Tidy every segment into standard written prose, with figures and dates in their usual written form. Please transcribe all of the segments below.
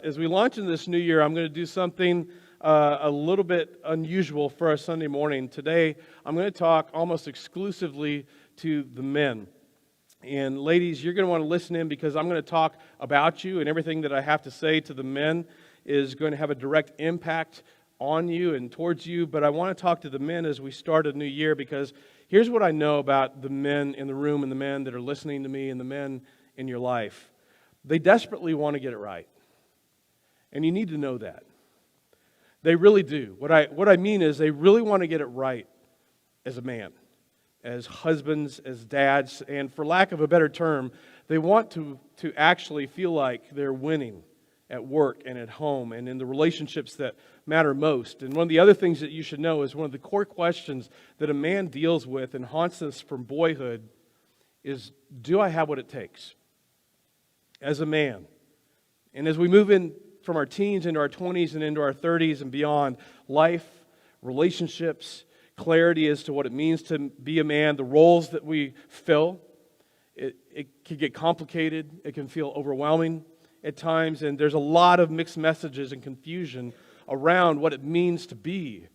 As we launch into this new year, I'm going to do something a little bit unusual for our Sunday morning. Today, I'm going to talk almost exclusively to the men. And ladies, you're going to want to listen in because I'm going to talk about you, and everything that I have to say to the men is going to have a direct impact on you and towards you. But I want to talk to the men as we start a new year, because here's what I know about the men in the room and the men that are listening to me and the men in your life. They desperately want to get it right. And you need to know that. They really do. What I mean is they really want to get it right as a man, as husbands, as dads, and for lack of a better term, they want to actually feel like they're winning at work and at home and in the relationships that matter most. And one of the other things that you should know is one of the core questions that a man deals with and haunts us from boyhood is, do I have what it takes as a man? And as we move in from our teens into our 20s and into our 30s and beyond, life, relationships, clarity as to what it means to be a man, the roles that we fill, it can get complicated, it can feel overwhelming at times, and there's a lot of mixed messages and confusion around what it means to be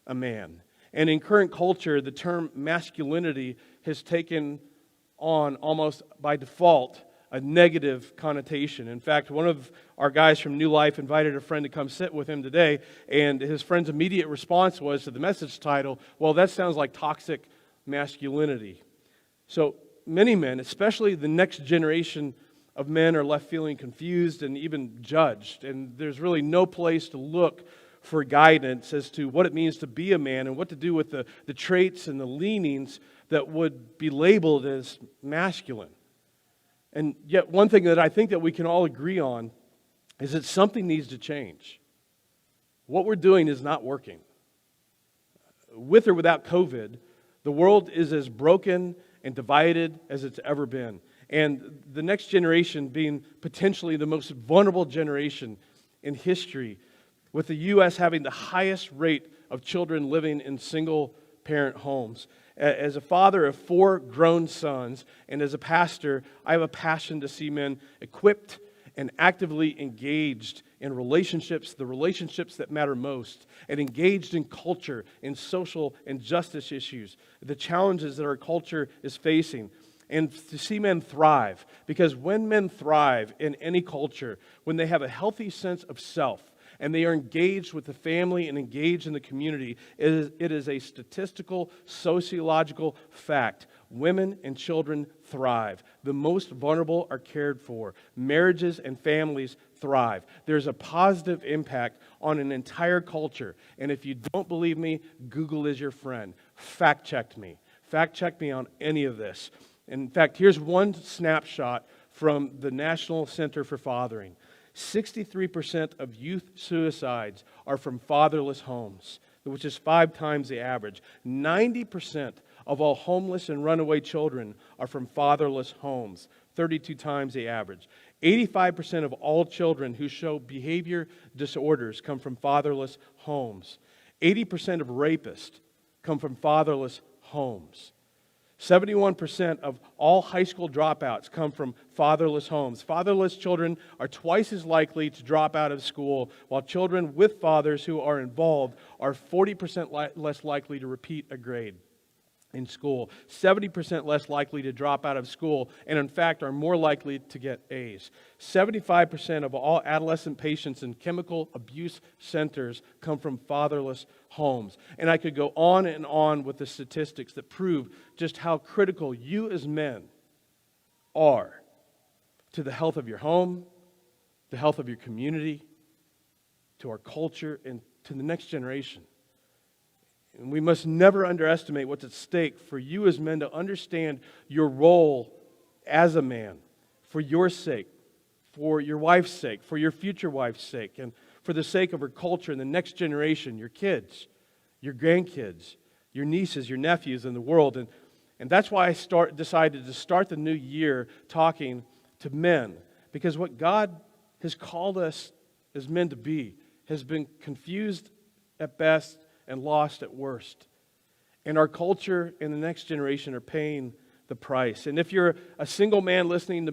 a man. And in current culture, the term masculinity has taken on almost by default a negative connotation. In fact, one of our guys from New Life invited a friend to come sit with him today, and his friend's immediate response was to the message title, well, that sounds like toxic masculinity. So many men, especially the next generation of men, are left feeling confused and even judged, and there's really no place to look for guidance as to what it means to be a man and what to do with the traits and the leanings that would be labeled as masculine. And yet one thing that I think that we can all agree on is that something needs to change. What we're doing is not working. With or without COVID, the world is as broken and divided as it's ever been. And the next generation being potentially the most vulnerable generation in history, with the U.S. having the highest rate of children living in single-parent homes. As a father of 4 grown sons and as a pastor, I have a passion to see men equipped and actively engaged in relationships, the relationships that matter most, and engaged in culture, in social and justice issues, the challenges that our culture is facing, and to see men thrive. Because when men thrive in any culture, when they have a healthy sense of self, and they are engaged with the family and engaged in the community, it is a statistical, sociological fact. Women and children thrive. The most vulnerable are cared for. Marriages and families thrive. There's a positive impact on an entire culture. And if you don't believe me, Google is your friend. Fact check me. Fact check me on any of this. In fact, here's one snapshot from the National Center for Fathering. 63% of youth suicides are from fatherless homes, which is 5 times the average. 90% of all homeless and runaway children are from fatherless homes, 32 times the average. 85% of all children who show behavior disorders come from fatherless homes. 80% of rapists come from fatherless homes. 71% of all high school dropouts come from fatherless homes. Fatherless children are twice as likely to drop out of school, while children with fathers who are involved are 40% less likely to repeat a grade in school, 70% less likely to drop out of school, and in fact are more likely to get A's. 75% of all adolescent patients in chemical abuse centers come from fatherless homes. And I could go on with the statistics that prove just how critical you as men are to the health of your home, the health of your community, to our culture, and to the next generation. And we must never underestimate what's at stake for you as men to understand your role as a man, for your sake, for your wife's sake, for your future wife's sake, and for the sake of our culture and the next generation, your kids, your grandkids, your nieces, your nephews, and the world. And that's why I decided to start the new year talking to men, because what God has called us as men to be has been confused at best and lost at worst. And our culture and the next generation are paying the price. And if you're a single man listening to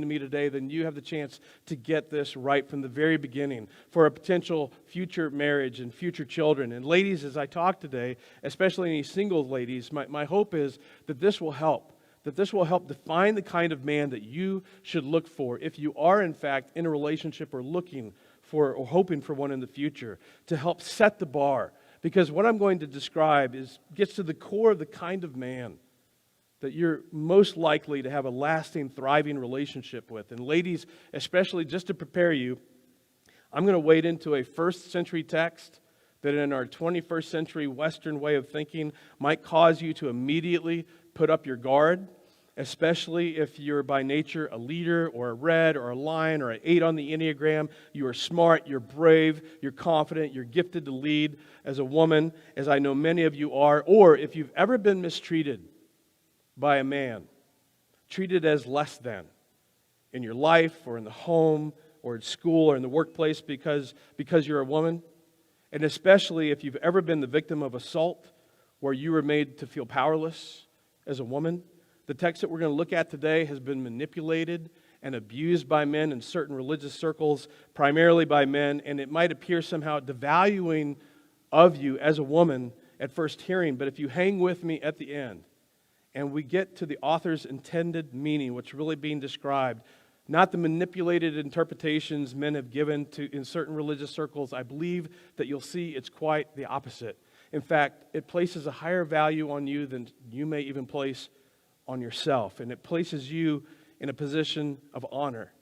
me today, then you have the chance to get this right from the very beginning for a potential future marriage and future children. And ladies, as I talk today, especially any single ladies, my hope is that this will help. That this will help define the kind of man that you should look for if you are, in fact, in a relationship or looking for or hoping for one in the future, to help set the bar. Because what I'm going to describe gets to the core of the kind of man that you're most likely to have a lasting, thriving relationship with. And ladies, especially just to prepare you, I'm going to wade into a first century text that in our 21st century Western way of thinking might cause you to immediately put up your guard, especially if you're by nature a leader or a red or a lion or an 8 on the Enneagram. You are smart, you're brave, you're confident, you're gifted to lead as a woman, as I know many of you are. Or if you've ever been mistreated by a man, treated as less than in your life or in the home or at school or in the workplace because you're a woman, and especially if you've ever been the victim of assault where you were made to feel powerless as a woman. The text that we're going to look at today has been manipulated and abused by men in certain religious circles, primarily by men, and it might appear somehow devaluing of you as a woman at first hearing, but if you hang with me at the end, and we get to the author's intended meaning, what's really being described, not the manipulated interpretations men have given in certain religious circles, I believe that you'll see it's quite the opposite. In fact, it places a higher value on you than you may even place on yourself, and it places you in a position of honor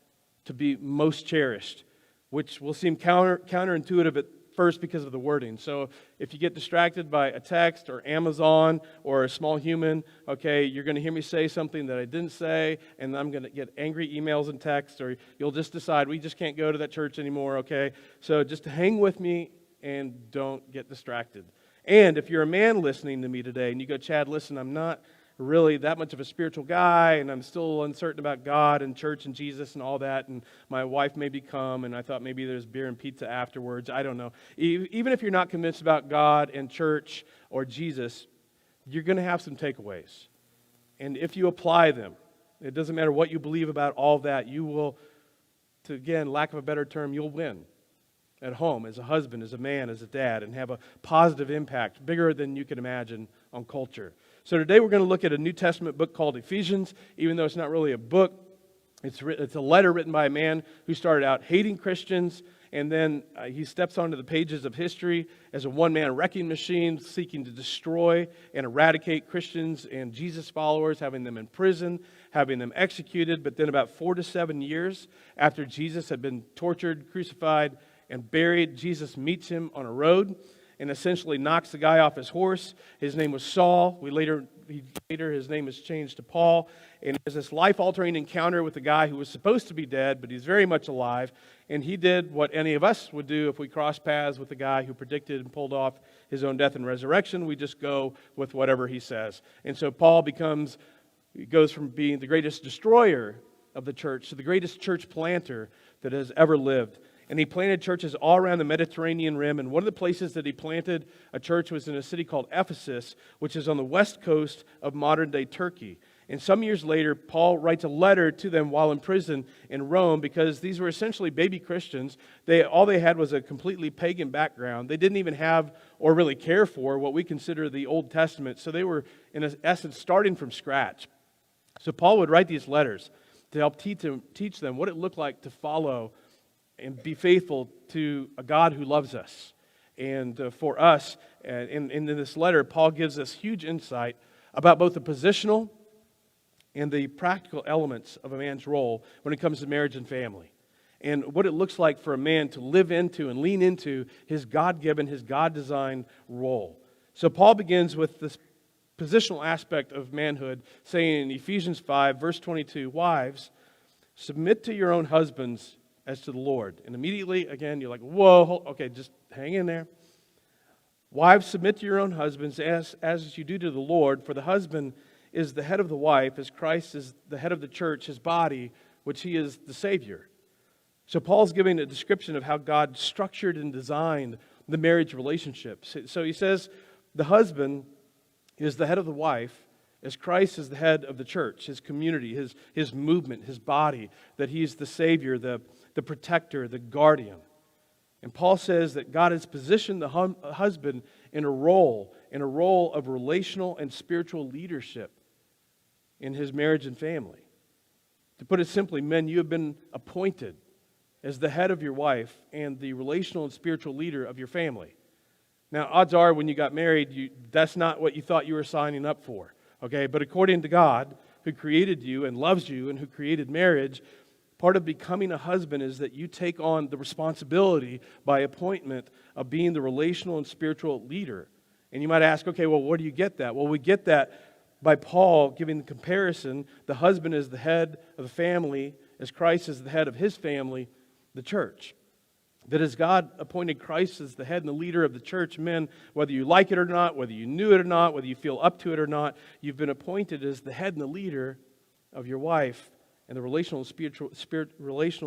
to be most cherished, which will seem counterintuitive at first because of the wording. So if you get distracted by a text or Amazon or a small human, okay, you're going to hear me say something that I didn't say, and I'm going to get angry emails and texts, or you'll just decide we just can't go to that church anymore, okay? So just hang with me and don't get distracted. And if you're a man listening to me today and you go, Chad, listen, I'm not really that much of a spiritual guy, and I'm still uncertain about God and church and Jesus and all that, and my wife maybe come, and I thought maybe there's beer and pizza afterwards. I don't know. Even if you're not convinced about God and church or Jesus, you're going to have some takeaways. And if you apply them, it doesn't matter what you believe about all that, you will, to again, lack of a better term, you'll win at home as a husband, as a man, as a dad, and have a positive impact, bigger than you can imagine, on culture. So today we're going to look at a New Testament book called Ephesians. Even though it's not really a book, it's a letter written by a man who started out hating Christians, and then he steps onto the pages of history as a one-man wrecking machine, seeking to destroy and eradicate Christians and Jesus followers, having them in prison, having them executed. But then about 4 to 7 years after Jesus had been tortured, crucified, and buried, Jesus meets him on a road and essentially knocks the guy off his horse. His name was Saul. Later his name is changed to Paul. And there's this life-altering encounter with a guy who was supposed to be dead, but he's very much alive. And he did what any of us would do if we crossed paths with a guy who predicted and pulled off his own death and resurrection. We just go with whatever he says. And so Paul goes from being the greatest destroyer of the church to the greatest church planter that has ever lived. And he planted churches all around the Mediterranean rim. And one of the places that he planted a church was in a city called Ephesus, which is on the west coast of modern-day Turkey. And some years later, Paul writes a letter to them while in prison in Rome, because these were essentially baby Christians. All they had was a completely pagan background. They didn't even have or really care for what we consider the Old Testament. So they were, in essence, starting from scratch. So Paul would write these letters to help teach them what it looked like to follow and be faithful to a God who loves us. And for us, in this letter, Paul gives us huge insight about both the positional and the practical elements of a man's role when it comes to marriage and family, and what it looks like for a man to live into and lean into his God-given, his God-designed role. So Paul begins with this positional aspect of manhood, saying in Ephesians 5, verse 22, "Wives, submit to your own husbands as to the Lord." And immediately, again, you're like, whoa, okay, just hang in there. "Wives, submit to your own husbands as you do to the Lord, for the husband is the head of the wife, as Christ is the head of the church, his body, which he is the Savior." So Paul's giving a description of how God structured and designed the marriage relationship. So he says the husband is the head of the wife, as Christ is the head of the church, his community, his movement, his body, that he's the Savior, the protector, the guardian. And Paul says that God has positioned the husband in a role of relational and spiritual leadership in his marriage and family. To put it simply, men, you have been appointed as the head of your wife and the relational and spiritual leader of your family. Now, odds are when you got married, that's not what you thought you were signing up for. Okay, but according to God, who created you and loves you and who created marriage, part of becoming a husband is that you take on the responsibility by appointment of being the relational and spiritual leader. And you might ask, okay, well, where do you get that? Well, we get that by Paul giving the comparison. The husband is the head of the family, as Christ is the head of his family, the church. That as God appointed Christ as the head and the leader of the church, men, whether you like it or not, whether you knew it or not, whether you feel up to it or not, you've been appointed as the head and the leader of your wife and the relational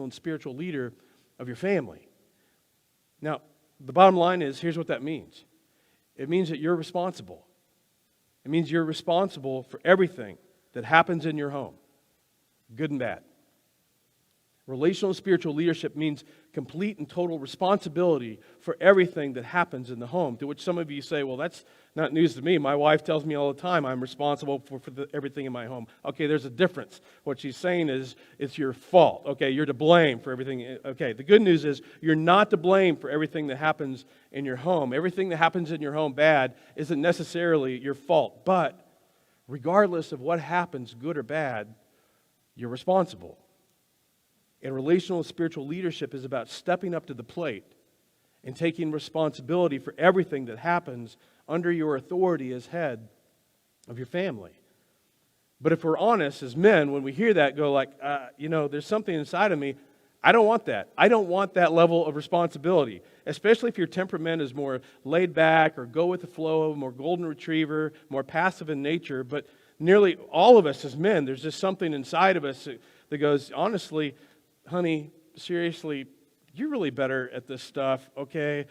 and spiritual leader of your family. Now, the bottom line is, here's what that means. It means that you're responsible. It means you're responsible for everything that happens in your home, good and bad. Relational and spiritual leadership means complete and total responsibility for everything that happens in the home, to which some of you say, well, that's not news to me. My wife tells me all the time I'm responsible for everything in my home. Okay, there's a difference. What she's saying is it's your fault. Okay, you're to blame for everything. Okay, the good news is you're not to blame for everything that happens in your home. Everything that happens in your home bad isn't necessarily your fault. But regardless of what happens, good or bad, you're responsible. And relational and spiritual leadership is about stepping up to the plate and taking responsibility for everything that happens under your authority as head of your family. But if we're honest as men, when we hear that, go like, there's something inside of me. I don't want that. I don't want that level of responsibility, especially if your temperament is more laid back or go with the flow, more golden retriever, more passive in nature. But nearly all of us as men, there's just something inside of us that goes, honestly, honey, seriously, you're really better at this stuff, okay?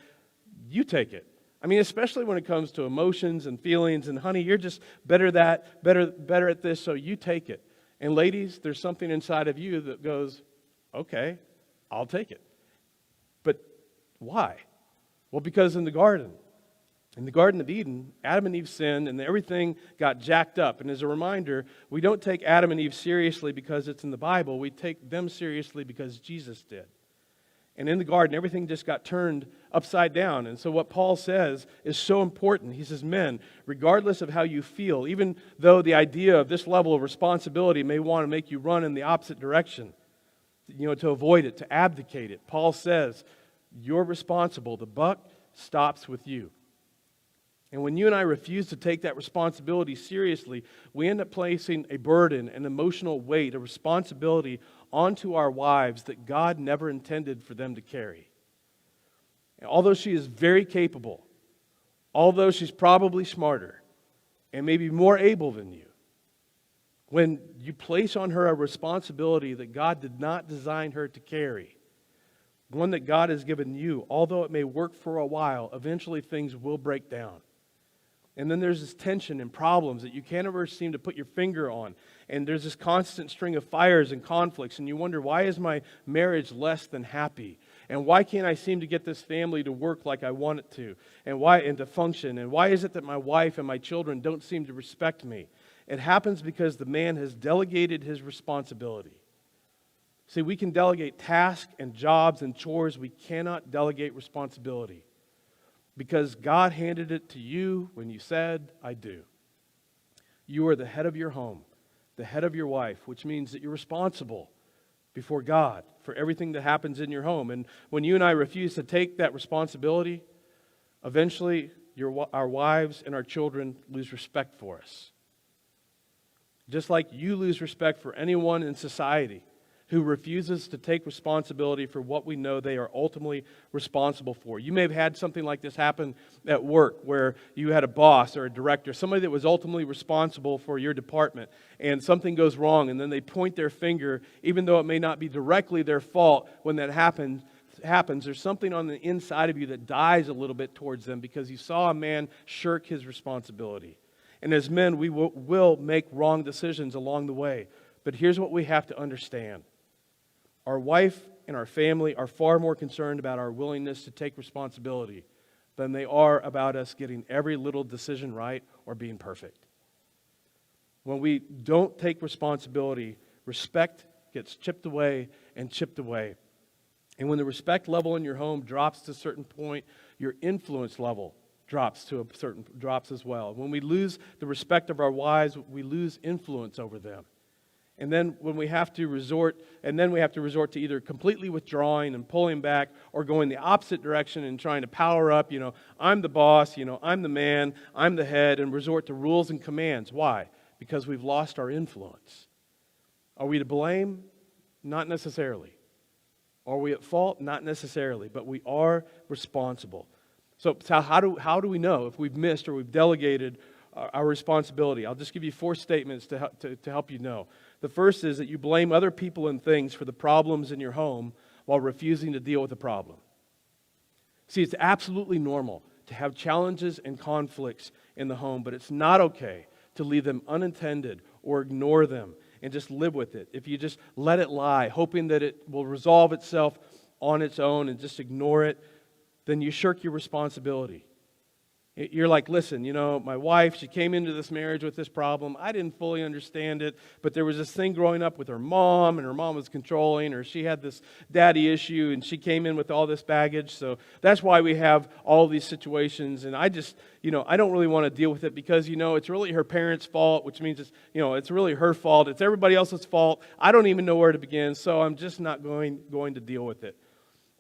You take it. I mean, especially when it comes to emotions and feelings, and honey, you're just better at this, so you take it. And ladies, there's something inside of you that goes, okay, I'll take it. But why? Well, because in the Garden of Eden, Adam and Eve sinned and everything got jacked up. And as a reminder, we don't take Adam and Eve seriously because it's in the Bible. We take them seriously because Jesus did. And in the garden, everything just got turned upside down. And so what Paul says is so important. He says, men, regardless of how you feel, even though the idea of this level of responsibility may want to make you run in the opposite direction, to avoid it, to abdicate it, Paul says, you're responsible. The buck stops with you. And when you and I refuse to take that responsibility seriously, we end up placing a burden, an emotional weight, a responsibility onto our wives that God never intended for them to carry. And although she is very capable, although she's probably smarter and maybe more able than you, when you place on her a responsibility that God did not design her to carry, one that God has given you, although it may work for a while, eventually things will break down. And then there's this tension and problems that you can't ever seem to put your finger on. And there's this constant string of fires and conflicts. And you wonder, why is my marriage less than happy? And why can't I seem to get this family to work like I want it to? And to function? And why is it that my wife and my children don't seem to respect me? It happens because the man has delegated his responsibility. See, we can delegate tasks and jobs and chores. We cannot delegate responsibility. Because God handed it to you when you said, I do. You are the head of your home, the head of your wife, which means that you're responsible before God for everything that happens in your home. And when you and I refuse to take that responsibility, eventually our wives and our children lose respect for us. Just like you lose respect for anyone in society who refuses to take responsibility for what we know they are ultimately responsible for. You may have had something like this happen at work where you had a boss or a director, somebody that was ultimately responsible for your department, and something goes wrong, and then they point their finger, even though it may not be directly their fault when that happens, there's something on the inside of you that dies a little bit towards them because you saw a man shirk his responsibility. And as men, we will make wrong decisions along the way. But here's what we have to understand. Our wife and our family are far more concerned about our willingness to take responsibility than they are about us getting every little decision right or being perfect. When we don't take responsibility, respect gets chipped away and chipped away. And when the respect level in your home drops to a certain point, your influence level drops as well. When we lose the respect of our wives, we lose influence over them. And then we have to resort to either completely withdrawing and pulling back or going the opposite direction and trying to power up, I'm the boss, I'm the man, I'm the head, and resort to rules and commands. Why? Because we've lost our influence. Are we to blame? Not necessarily. Are we at fault? Not necessarily, but we are responsible. So how do we know if we've missed or we've delegated our responsibility? I'll just give you 4 statements to help you know. The first is that you blame other people and things for the problems in your home while refusing to deal with the problem. See, it's absolutely normal to have challenges and conflicts in the home, but it's not okay to leave them unattended or ignore them and just live with it. If you just let it lie, hoping that it will resolve itself on its own and just ignore it, then you shirk your responsibility. You're like, listen, my wife, she came into this marriage with this problem. I didn't fully understand it, but there was this thing growing up with her mom, and her mom was controlling, or she had this daddy issue, and she came in with all this baggage. So that's why we have all these situations, and I just, I don't really want to deal with it because, it's really her parents' fault, which means it's really her fault. It's everybody else's fault. I don't even know where to begin, so I'm just not going to deal with it.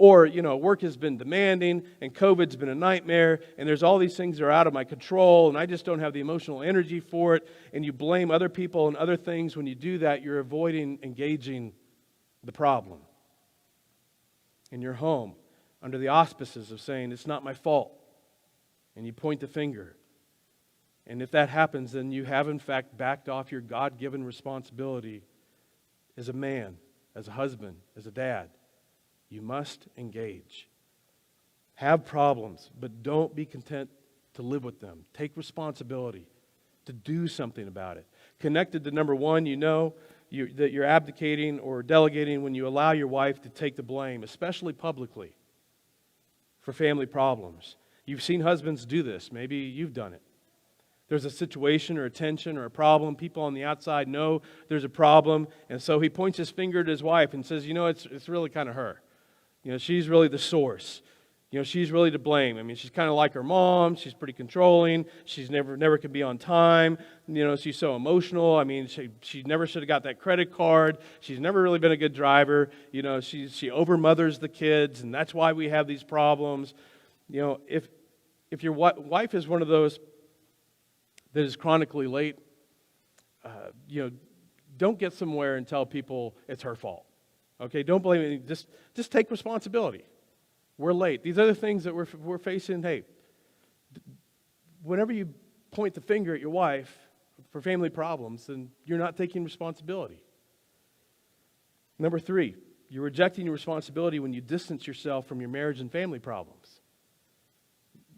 Or, work has been demanding, and COVID's been a nightmare, and there's all these things that are out of my control, and I just don't have the emotional energy for it, and you blame other people and other things. When you do that, you're avoiding engaging the problem in your home under the auspices of saying, it's not my fault, and you point the finger. And if that happens, then you have, in fact, backed off your God-given responsibility as a man, as a husband, as a dad. You must engage. Have problems, but don't be content to live with them. Take responsibility to do something about it. Connected to number 1, that you're abdicating or delegating when you allow your wife to take the blame, especially publicly, for family problems. You've seen husbands do this. Maybe you've done it. There's a situation or a tension or a problem. People on the outside know there's a problem, and so he points his finger at his wife and says, it's really kind of her. She's really the source. She's really to blame. I mean, she's kind of like her mom. She's pretty controlling. She's never can be on time. She's so emotional. I mean, she never should have got that credit card. She's never really been a good driver. She overmothers the kids, and that's why we have these problems. If your wife is one of those that is chronically late, don't get somewhere and tell people it's her fault. Okay, don't blame it. Just take responsibility. We're late. These other things that we're facing, hey, whenever you point the finger at your wife for family problems, then you're not taking responsibility. Number 3, you're rejecting your responsibility when you distance yourself from your marriage and family problems.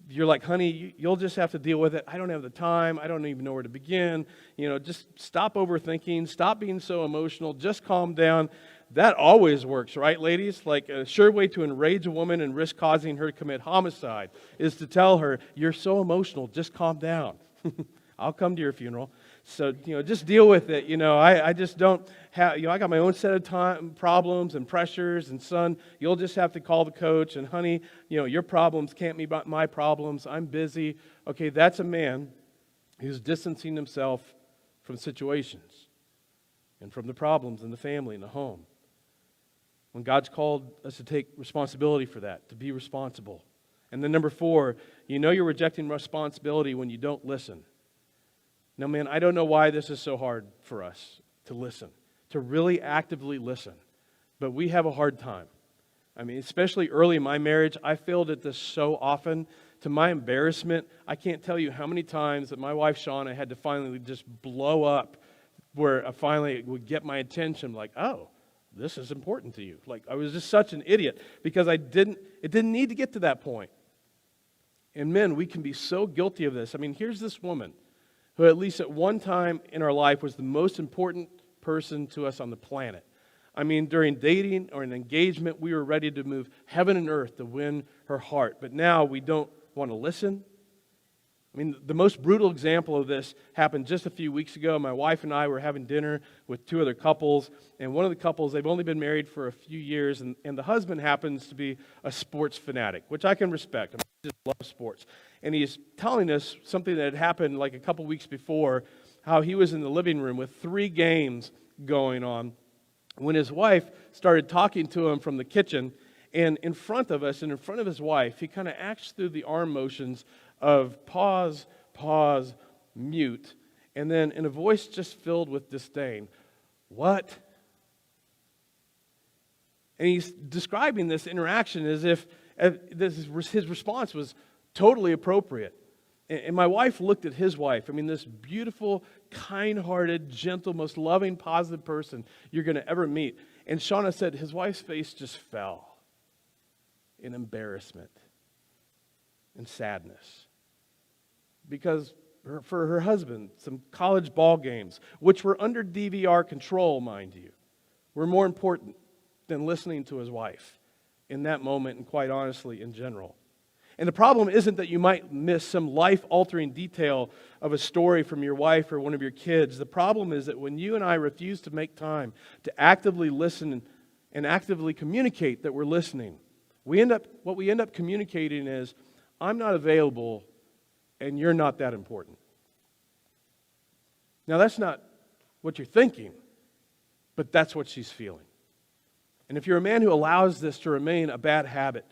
You're like, honey, you'll just have to deal with it. I don't have the time. I don't even know where to begin. Just stop overthinking. Stop being so emotional. Just calm down. That always works, right, ladies? Like a sure way to enrage a woman and risk causing her to commit homicide is to tell her, you're so emotional, just calm down. I'll come to your funeral. So, just deal with it. I just don't have, I got my own set of problems and pressures, and son, you'll just have to call the coach, and honey, your problems can't be my problems. I'm busy. Okay, that's a man who's distancing himself from situations and from the problems in the family, in the home. When God's called us to take responsibility for that, to be responsible. And then number 4, you're rejecting responsibility when you don't listen. Now, man, I don't know why this is so hard for us to listen, to really actively listen. But we have a hard time. I mean, especially early in my marriage, I failed at this so often. To my embarrassment, I can't tell you how many times that my wife, Shauna, had to finally just blow up where I finally would get my attention, like, oh, this is important to you. Like, I was just such an idiot because it didn't need to get to that point. And men, we can be so guilty of this. I mean, here's this woman who at least at one time in our life was the most important person to us on the planet. I mean, during dating or an engagement, we were ready to move heaven and earth to win her heart. But now we don't want to listen. I mean, the most brutal example of this happened just a few weeks ago. My wife and I were having dinner with two other couples, and one of the couples, they've only been married for a few years, and the husband happens to be a sports fanatic, which I can respect. I mean, he just loves sports. And he's telling us something that had happened like a couple weeks before, how he was in the living room with 3 games going on when his wife started talking to him from the kitchen, and in front of us and in front of his wife, he kind of acts through the arm motions of pause, pause, mute, and then in a voice just filled with disdain, "What?" And he's describing this interaction as if his response was totally appropriate. And my wife looked at his wife. I mean, this beautiful, kind-hearted, gentle, most loving, positive person you're going to ever meet. And Shauna said his wife's face just fell in embarrassment and sadness. Because for her husband, some college ball games, which were under DVR control, mind you, were more important than listening to his wife in that moment and quite honestly in general. And the problem isn't that you might miss some life-altering detail of a story from your wife or one of your kids. The problem is that when you and I refuse to make time to actively listen and actively communicate that we're listening, what we end up communicating is, "I'm not available and you're not that important." Now, that's not what you're thinking, but that's what she's feeling. And if you're a man who allows this to remain a bad habit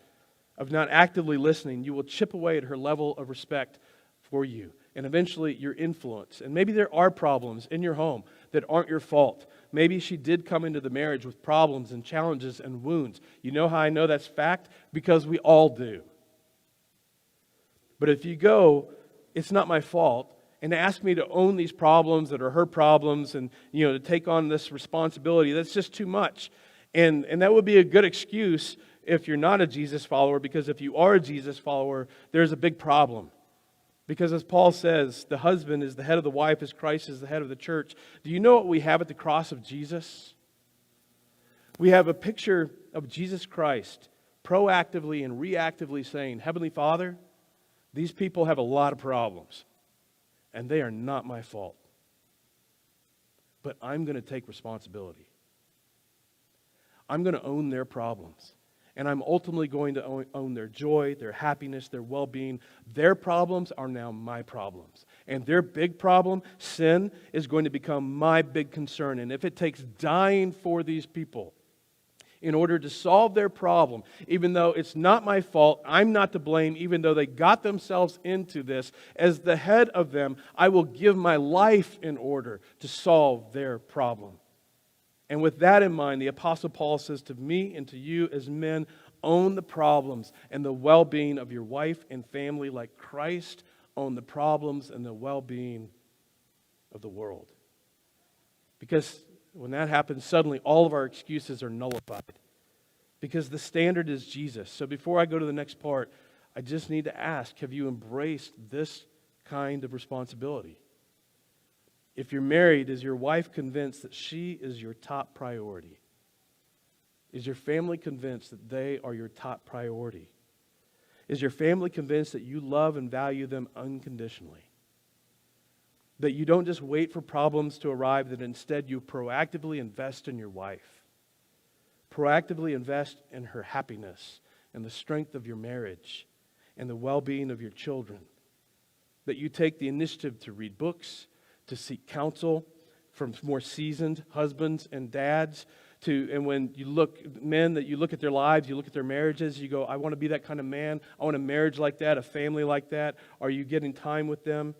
of not actively listening, you will chip away at her level of respect for you and eventually your influence. And maybe there are problems in your home that aren't your fault. Maybe she did come into the marriage with problems and challenges and wounds. You know how I know that's fact? Because we all do. But if you go, "It's not my fault," and ask me to own these problems that are her problems and to take on this responsibility, that's just too much. And that would be a good excuse if you're not a Jesus follower, because if you are a Jesus follower, there's a big problem. Because as Paul says, the husband is the head of the wife as Christ is the head of the church. Do you know what we have at the cross of Jesus? We have a picture of Jesus Christ proactively and reactively saying, "Heavenly Father, these people have a lot of problems, and they are not my fault. But I'm going to take responsibility. I'm going to own their problems. And I'm ultimately going to own their joy, their happiness, their well-being. Their problems are now my problems. And their big problem, sin, is going to become my big concern. And if it takes dying for these people in order to solve their problem, even though it's not my fault, I'm not to blame, even though they got themselves into this, as the head of them, I will give my life in order to solve their problem." And with that in mind, the Apostle Paul says to me and to you as men, own the problems and the well-being of your wife and family like Christ owned the problems and the well-being of the world. Because when that happens, suddenly all of our excuses are nullified. Because the standard is Jesus. So before I go to the next part, I just need to ask, have you embraced this kind of responsibility? If you're married, is your wife convinced that she is your top priority? Is your family convinced that they are your top priority? Is your family convinced that you love and value them unconditionally? That you don't just wait for problems to arrive, that instead you proactively invest in your wife. Proactively invest in her happiness and the strength of your marriage and the well-being of your children. That you take the initiative to read books, to seek counsel from more seasoned husbands and dads, and when you look, men, that you look at their lives, you look at their marriages, you go, I want to be that kind of man. I want a marriage like that, a family like that. Are you getting time with them?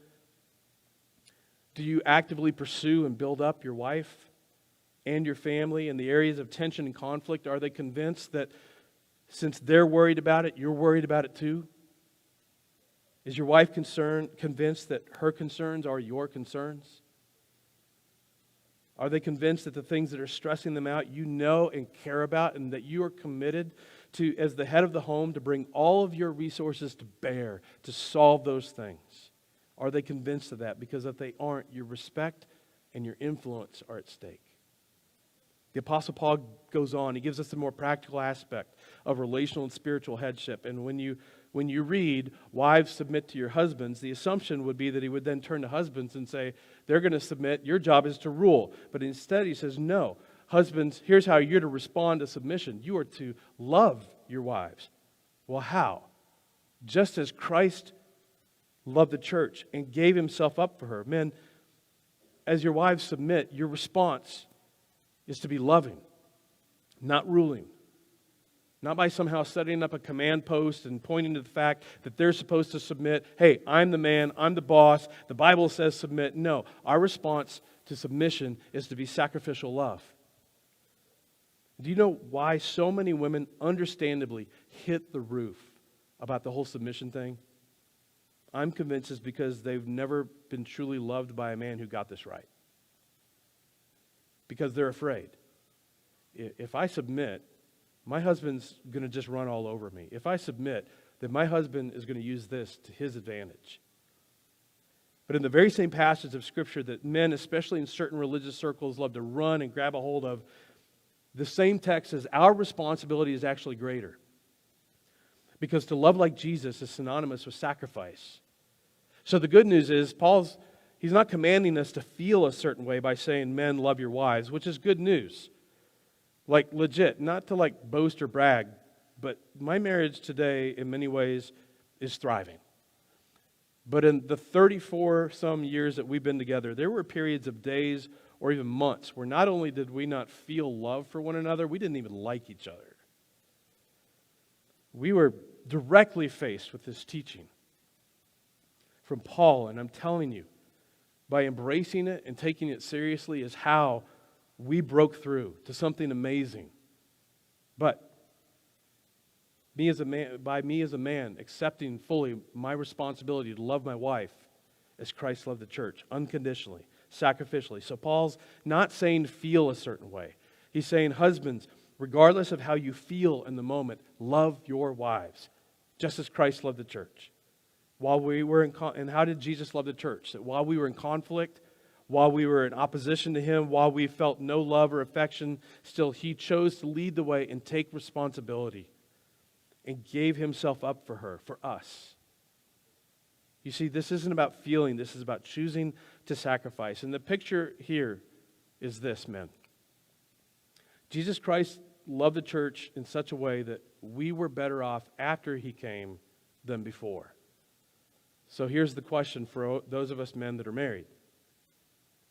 Do you actively pursue and build up your wife and your family in the areas of tension and conflict? Are they convinced that since they're worried about it, you're worried about it too? Is your wife convinced that her concerns are your concerns? Are they convinced that the things that are stressing them out you know and care about, and that you are committed to, as the head of the home, to bring all of your resources to bear to solve those things? Are they convinced of that? Because if they aren't, your respect and your influence are at stake. The Apostle Paul goes on. He gives us a more practical aspect of relational and spiritual headship. And when you read, wives submit to your husbands, the assumption would be that he would then turn to husbands and say, they're going to submit, your job is to rule. But instead he says, no, husbands, here's how you're to respond to submission. You are to love your wives. Well, how? Just as Christ loved the church and gave himself up for her. Men, as your wives submit, your response is to be loving, not ruling. Not by somehow setting up a command post and pointing to the fact that they're supposed to submit. Hey, I'm the man, I'm the boss, the Bible says submit. No, our response to submission is to be sacrificial love. Do you know why so many women understandably hit the roof about the whole submission thing? I'm convinced it's because they've never been truly loved by a man who got this right. Because they're afraid. If I submit, my husband's going to just run all over me. If I submit, then my husband is going to use this to his advantage. But in the very same passage of Scripture that men, especially in certain religious circles, love to run and grab a hold of, the same text says our responsibility is actually greater. Because to love like Jesus is synonymous with sacrifice. So the good news is, he's not commanding us to feel a certain way by saying, men, love your wives, which is good news. Like legit, not to like boast or brag, but my marriage today in many ways is thriving. But in the 34 some years that we've been together, there were periods of days or even months where not only did we not feel love for one another, we didn't even like each other. We were directly faced with this teaching from Paul, and I'm telling you, by embracing it and taking it seriously is how we broke through to something amazing. But me as a man, accepting fully my responsibility to love my wife as Christ loved the church, unconditionally, sacrificially. So Paul's not saying feel a certain way. He's saying, husbands, regardless of how you feel in the moment, love your wives, just as Christ loved the church. And how did Jesus love the church? That while we were in conflict, while we were in opposition to Him, while we felt no love or affection, still He chose to lead the way and take responsibility and gave Himself up for her, for us. You see, this isn't about feeling, this is about choosing to sacrifice. And the picture here is this, men. Jesus Christ loved the church in such a way that we were better off after He came than before. So here's the question for those of us men that are married.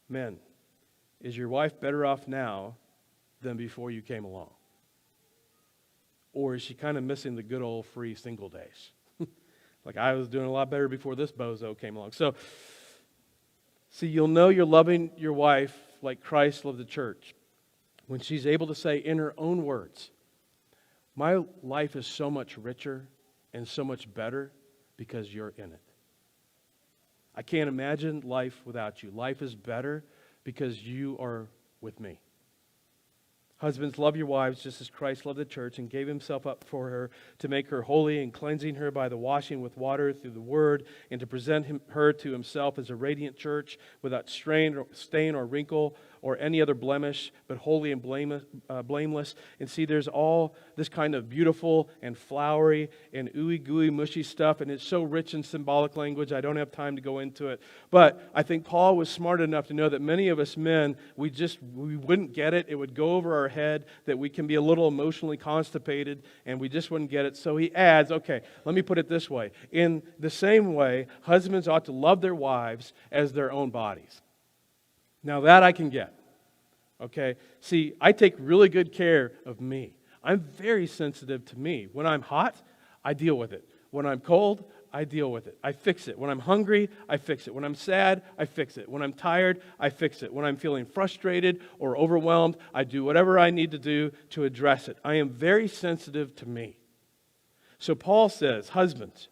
Men, is your wife better off now than before you came along? Or is she kind of missing the good old free single days? Like I was doing a lot better before this bozo came along. So, see, you'll know you're loving your wife like Christ loved the church when she's able to say in her own words, my life is so much richer and so much better because you're in it. I can't imagine life without you. Life is better because you are with me. Husbands, love your wives just as Christ loved the church and gave Himself up for her to make her holy and cleansing her by the washing with water through the Word and to present her to Himself as a radiant church without stain or wrinkle or any other blemish, but holy and blameless. And see, there's all this kind of beautiful and flowery and ooey gooey mushy stuff, and it's so rich in symbolic language, I don't have time to go into it. But I think Paul was smart enough to know that many of us men, we wouldn't get it. It would go over our head, that we can be a little emotionally constipated, and we just wouldn't get it. So he adds, okay, let me put it this way. In the same way, husbands ought to love their wives as their own bodies. Now that I can get, okay? See, I take really good care of me. I'm very sensitive to me. When I'm hot, I deal with it. When I'm cold, I deal with it. I fix it. When I'm hungry, I fix it. When I'm sad, I fix it. When I'm tired, I fix it. When I'm feeling frustrated or overwhelmed, I do whatever I need to do to address it. I am very sensitive to me. So Paul says, husbands,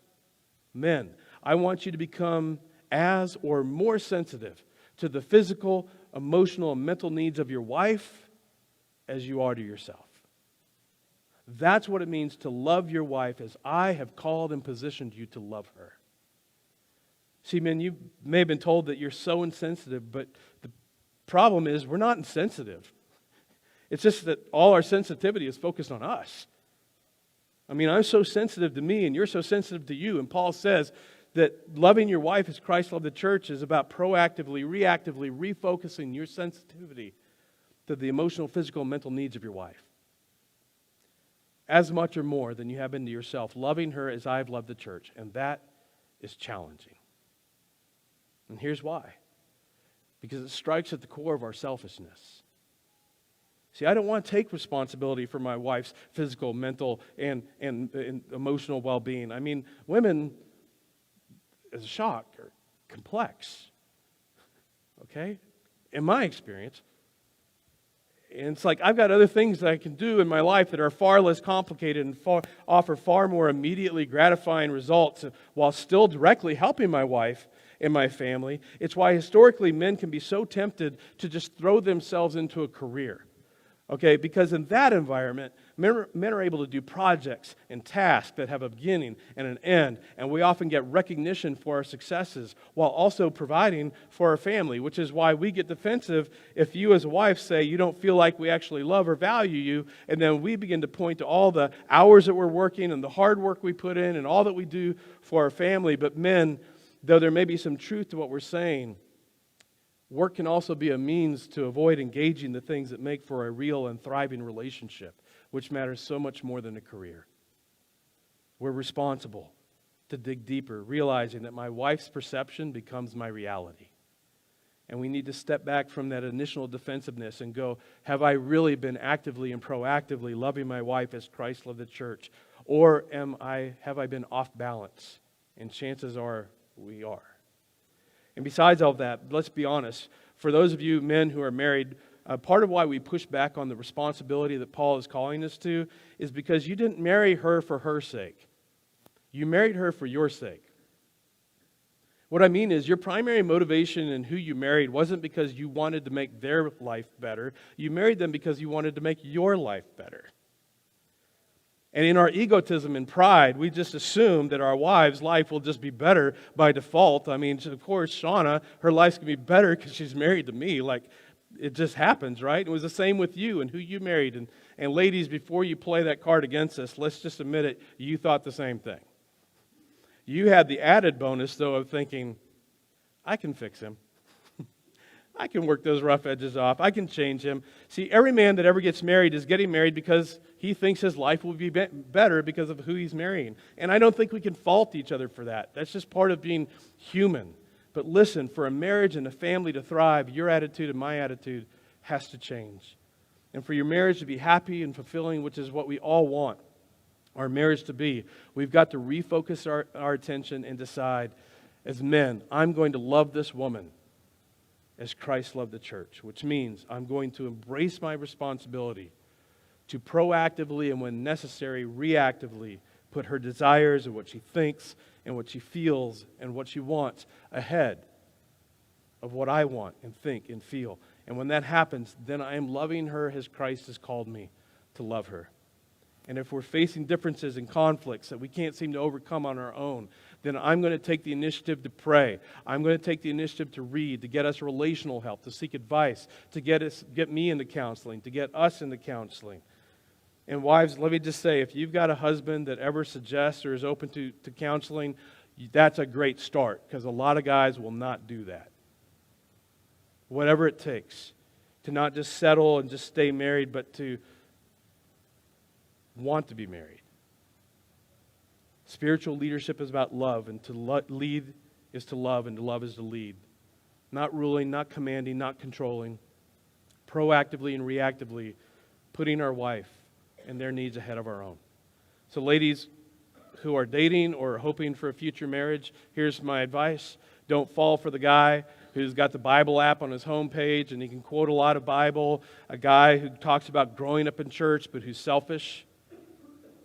men, I want you to become as or more sensitive to the physical, emotional, and mental needs of your wife as you are to yourself. That's what it means to love your wife as I have called and positioned you to love her. See, men, you may have been told that you're so insensitive, but the problem is we're not insensitive. It's just that all our sensitivity is focused on us. I mean, I'm so sensitive to me, and you're so sensitive to you. And Paul says that loving your wife as Christ loved the church is about proactively, reactively refocusing your sensitivity to the emotional, physical, and mental needs of your wife. As much or more than you have been to yourself, loving her as I've loved the church. And that is challenging. And here's why. Because it strikes at the core of our selfishness. See, I don't want to take responsibility for my wife's physical, mental, and emotional well-being. I mean, women, as a shock, are complex. Okay? In my experience. And it's like I've got other things that I can do in my life that are far less complicated and offer far more immediately gratifying results while still directly helping my wife and my family. It's why historically men can be so tempted to just throw themselves into a career. Okay, because in that environment, men are able to do projects and tasks that have a beginning and an end, and we often get recognition for our successes while also providing for our family, which is why we get defensive if you as a wife say you don't feel like we actually love or value you, and then we begin to point to all the hours that we're working and the hard work we put in and all that we do for our family. But men, though there may be some truth to what we're saying, work can also be a means to avoid engaging the things that make for a real and thriving relationship, which matters so much more than a career. We're responsible to dig deeper, realizing that my wife's perception becomes my reality. And we need to step back from that initial defensiveness and go, have I really been actively and proactively loving my wife as Christ loved the church? Or have I been off balance? And chances are we are. And besides all that, let's be honest, for those of you men who are married, part of why we push back on the responsibility that Paul is calling us to is because you didn't marry her for her sake. You married her for your sake. What I mean is your primary motivation in who you married wasn't because you wanted to make their life better. You married them because you wanted to make your life better. And in our egotism and pride, we just assume that our wives' life will just be better by default. I mean, of course, Shauna, her life's going to be better because she's married to me. Like, it just happens, right? It was the same with you and who you married. And ladies, before you play that card against us, let's just admit it, you thought the same thing. You had the added bonus, though, of thinking, I can fix him. I can work those rough edges off. I can change him. See, every man that ever gets married is getting married because he thinks his life will be better because of who he's marrying. And I don't think we can fault each other for that. That's just part of being human. But listen, for a marriage and a family to thrive, your attitude and my attitude has to change. And for your marriage to be happy and fulfilling, which is what we all want our marriage to be, we've got to refocus our attention and decide, as men, I'm going to love this woman as Christ loved the church, which means I'm going to embrace my responsibility to proactively and when necessary, reactively put her desires and what she thinks and what she feels and what she wants ahead of what I want and think and feel. And when that happens, then I am loving her as Christ has called me to love her. And if we're facing differences and conflicts that we can't seem to overcome on our own, then I'm going to take the initiative to pray. I'm going to take the initiative to read, to get us relational help, to seek advice, to get me into counseling, to get us into counseling. And wives, let me just say, if you've got a husband that ever suggests or is open to counseling, that's a great start, because a lot of guys will not do that. Whatever it takes to not just settle and just stay married, but to want to be married. Spiritual leadership is about love, and to lead is to love, and to love is to lead. Not ruling, not commanding, not controlling. Proactively and reactively putting our wife and their needs ahead of our own. So ladies who are dating or hoping for a future marriage, here's my advice. Don't fall for the guy who's got the Bible app on his homepage and he can quote a lot of Bible, a guy who talks about growing up in church but who's selfish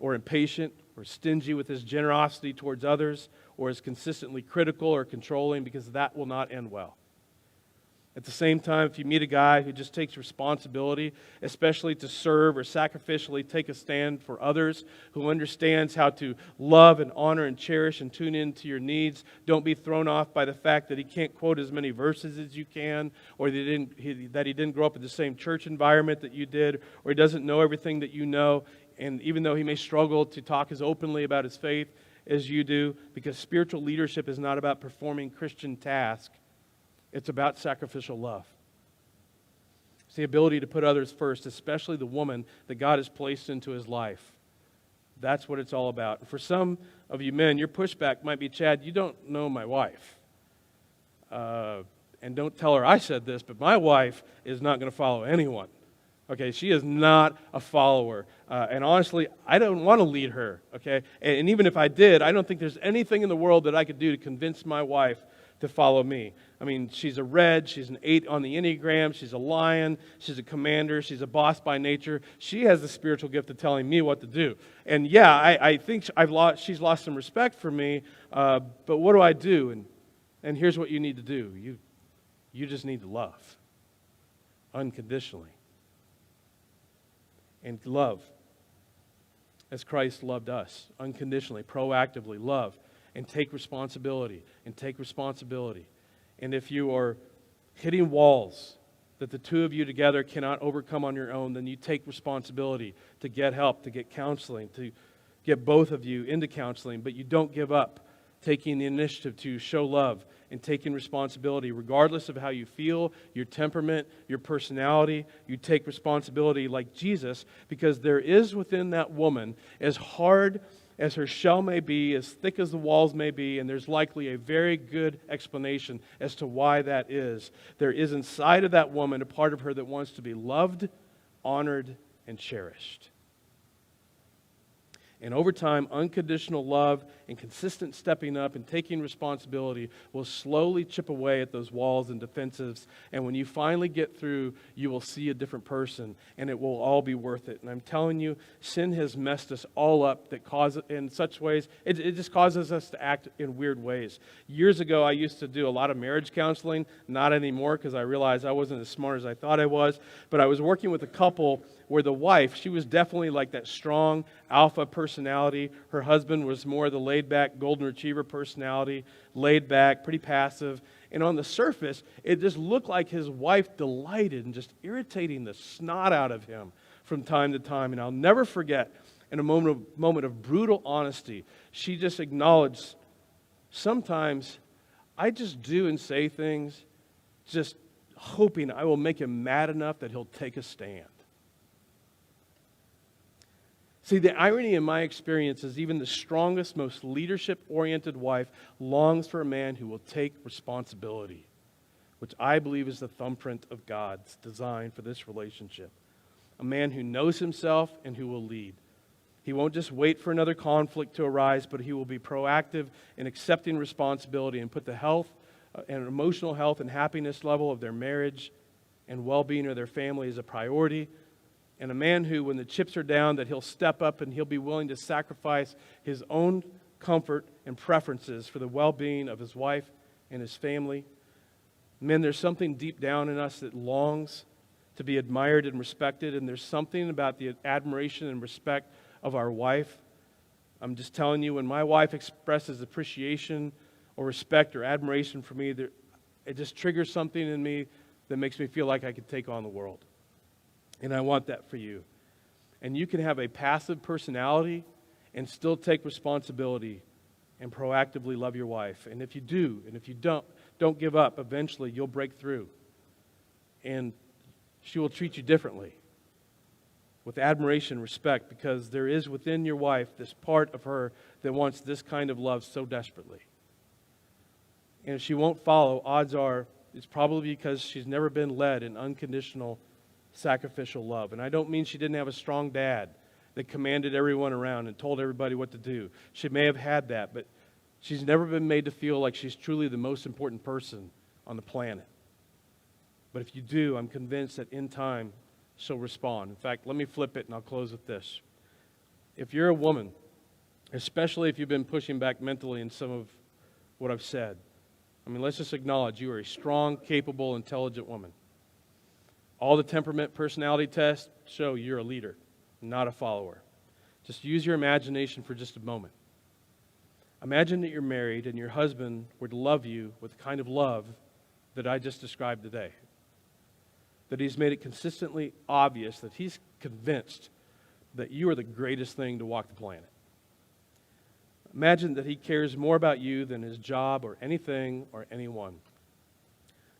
or impatient or stingy with his generosity towards others or is consistently critical or controlling, because that will not end well. At the same time, if you meet a guy who just takes responsibility, especially to serve or sacrificially take a stand for others, who understands how to love and honor and cherish and tune into your needs, don't be thrown off by the fact that he can't quote as many verses as you can, or that he didn't grow up in the same church environment that you did, or he doesn't know everything that you know, and even though he may struggle to talk as openly about his faith as you do, because spiritual leadership is not about performing Christian tasks. It's about sacrificial love. It's the ability to put others first, especially the woman that God has placed into his life. That's what it's all about. And for some of you men, your pushback might be, Chad, you don't know my wife. And don't tell her I said this, but my wife is not going to follow anyone. Okay, she is not a follower. And honestly, I don't want to lead her. Okay, and even if I did, I don't think there's anything in the world that I could do to convince my wife to follow me. I mean, she's a red, she's an 8 on the Enneagram, she's a lion, she's a commander, she's a boss by nature. She has the spiritual gift of telling me what to do. And yeah, I think she's lost some respect for me, but what do I do? And here's what you need to do. You just need to love unconditionally. And love as Christ loved us, unconditionally, proactively, love. And take responsibility, and take responsibility. And if you are hitting walls that the two of you together cannot overcome on your own, then you take responsibility to get help, to get counseling, to get both of you into counseling, but you don't give up taking the initiative to show love and taking responsibility. Regardless of how you feel, your temperament, your personality, you take responsibility like Jesus, because there is within that woman, as hard as her shell may be, as thick as the walls may be, and there's likely a very good explanation as to why that is. There is inside of that woman a part of her that wants to be loved, honored, and cherished. And over time, unconditional love and consistent stepping up and taking responsibility will slowly chip away at those walls and defensives. And when you finally get through, you will see a different person, and it will all be worth it. And I'm telling you, sin has messed us all up that causes, in such ways, it just causes us to act in weird ways. Years ago, I used to do a lot of marriage counseling, not anymore because I realized I wasn't as smart as I thought I was. But I was working with a couple where the wife, she was definitely like that strong alpha personality. Her husband was more the laid-back golden retriever personality, laid back, pretty passive. And on the surface, it just looked like his wife delighted in just irritating the snot out of him from time to time. And I'll never forget, in a moment of brutal honesty, she just acknowledged, sometimes I just do and say things just hoping I will make him mad enough that he'll take a stand. See, the irony in my experience is even the strongest, most leadership-oriented wife longs for a man who will take responsibility, which I believe is the thumbprint of God's design for this relationship. A man who knows himself and who will lead. He won't just wait for another conflict to arise, but he will be proactive in accepting responsibility and put the health and emotional health and happiness level of their marriage and well-being of their family as a priority. And a man who, when the chips are down, that he'll step up and he'll be willing to sacrifice his own comfort and preferences for the well-being of his wife and his family. Men, there's something deep down in us that longs to be admired and respected, and there's something about the admiration and respect of our wife. I'm just telling you, when my wife expresses appreciation or respect or admiration for me, it just triggers something in me that makes me feel like I could take on the world. And I want that for you. And you can have a passive personality and still take responsibility and proactively love your wife. And if you do, and if you don't give up, eventually you'll break through. And she will treat you differently, with admiration and respect, because there is within your wife this part of her that wants this kind of love so desperately. And if she won't follow, odds are it's probably because she's never been led in unconditional sacrificial love. And I don't mean she didn't have a strong dad that commanded everyone around and told everybody what to do. She may have had that, but she's never been made to feel like she's truly the most important person on the planet. But if you do, I'm convinced that in time she'll respond. In fact, let me flip it and I'll close with this. If you're a woman, especially if you've been pushing back mentally in some of what I've said, I mean, let's just acknowledge you are a strong, capable, intelligent woman. All the temperament, personality tests show you're a leader, not a follower. Just use your imagination for just a moment. Imagine that you're married and your husband would love you with the kind of love that I just described today. That he's made it consistently obvious that he's convinced that you are the greatest thing to walk the planet. Imagine that he cares more about you than his job or anything or anyone.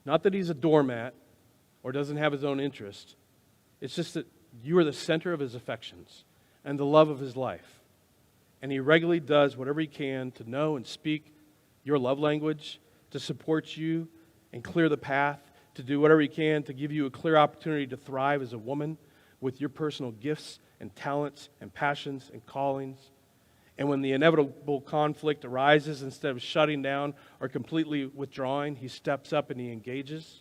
Not that he's a doormat or doesn't have his own interest. It's just that you are the center of his affections and the love of his life. And he regularly does whatever he can to know and speak your love language, to support you and clear the path, to do whatever he can to give you a clear opportunity to thrive as a woman with your personal gifts and talents and passions and callings. And when the inevitable conflict arises, instead of shutting down or completely withdrawing, he steps up and he engages.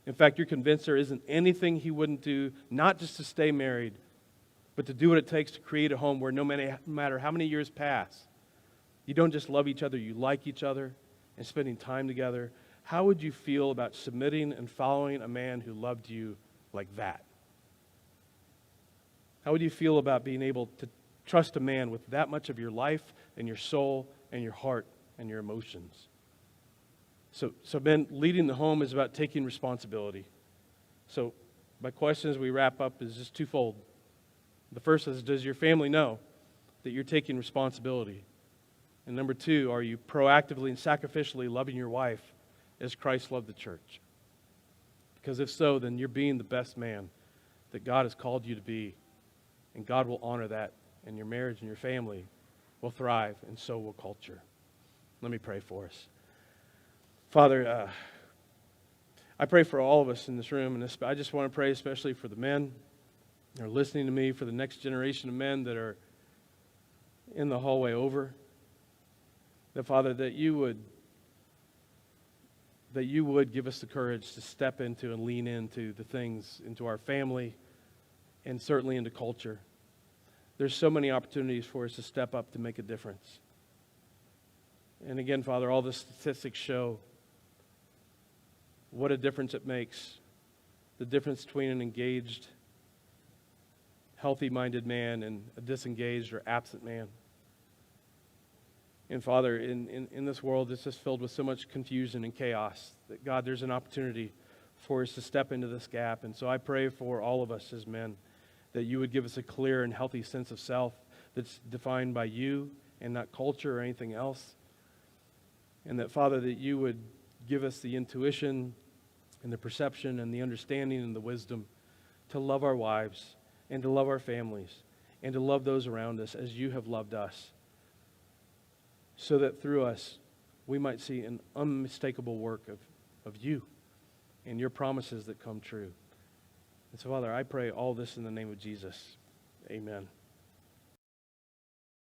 In fact, you're convinced there isn't anything he wouldn't do, not just to stay married, but to do what it takes to create a home where no matter how many years pass, you don't just love each other, you like each other and spending time together. How would you feel about submitting and following a man who loved you like that? How would you feel about being able to trust a man with that much of your life and your soul and your heart and your emotions? So men, leading the home is about taking responsibility. So my question as we wrap up is just twofold. The first is, does your family know that you're taking responsibility? And number two, are you proactively and sacrificially loving your wife as Christ loved the church? Because if so, then you're being the best man that God has called you to be. And God will honor that, and your marriage and your family will thrive, and so will culture. Let me pray for us. Father, I pray for all of us in this room, and I just want to pray especially for the men that are listening to me, for the next generation of men that are in the hallway over. That, Father, that you would give us the courage to step into and lean into the things, into our family, and certainly into culture. There's so many opportunities for us to step up to make a difference. And again, Father, all the statistics show what a difference it makes. The difference between an engaged, healthy-minded man and a disengaged or absent man. And Father, in this world, it's just filled with so much confusion and chaos that, God, there's an opportunity for us to step into this gap. And so I pray for all of us as men that you would give us a clear and healthy sense of self that's defined by you and not culture or anything else. And that, Father, that you would give us the intuition and the perception and the understanding and the wisdom to love our wives and to love our families and to love those around us as you have loved us, so that through us we might see an unmistakable work of you and your promises that come true. And so, Father, I pray all this in the name of Jesus. Amen.